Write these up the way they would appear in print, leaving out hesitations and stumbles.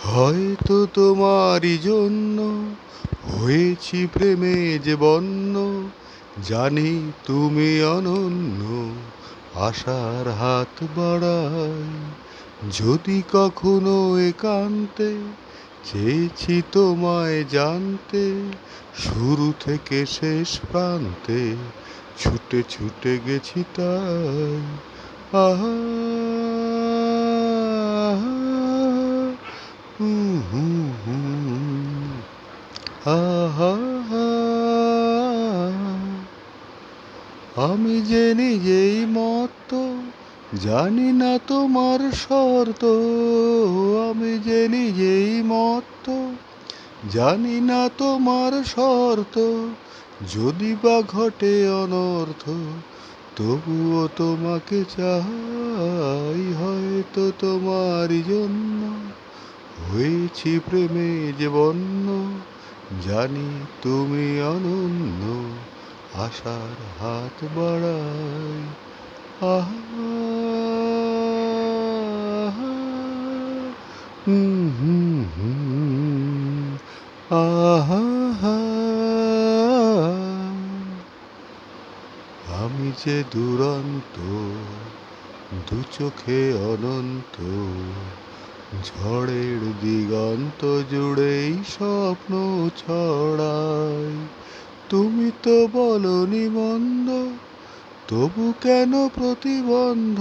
হয়তো তোমারই জন্য হয়েছি প্রেমে যে বন্য, জানি তুমি অনন্য, আশার হাত বাড়াই। যদি কখনো একান্তে চেয়েছি তোমায় জানতে, শুরু থেকে শেষ প্রান্তে ছুটে ছুটে গেছি তাই। আহা, হুম হুম হুম, আহা, আমি যে নিজেই মত্ত, জানি না তোমার শর্ত। আমি যে নিজেই মত্ত, জানি না তোমার শর্ত। যদি বা ঘটে অনর্থ, তবুও তোমাকে চাই। হয়তো তোমারই জন্য হয়েছি প্রেমে যে বন্য, জানি তুমি অনন্য, আশার হাত বাড়াই। আহা, হুম হুম হুম, আহা, আমি যে দুরন্ত, দু চোখে অনন্ত, ঝড়ের দিগন্ত জুড়েই স্বপ্ন ছড়াই। তুমি তো বলনি মন্দ, তবু কেন প্রতিবন্ধ?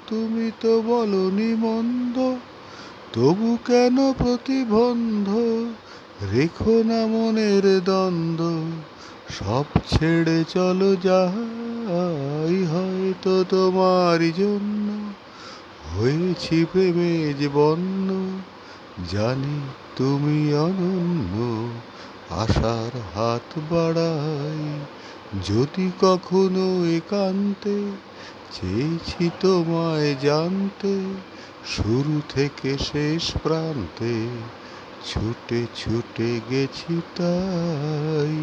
তুমি তো বলনি মন্দ, তবু কেন প্রতিবন্ধ? রেখো না মনের দ্বন্দ্ব, সব ছেড়ে চলো যাই। হয়তো তোমারই জন্য হয়েছি প্রেমে যে বন্য, জানি তুমি অনন্য, আশার হাত বাড়াই। যদি কখনো একান্তে চেয়েছি তোমায় জানতে, শুরু থেকে শেষ প্রান্তে ছুটে ছুটে গেছি তাই।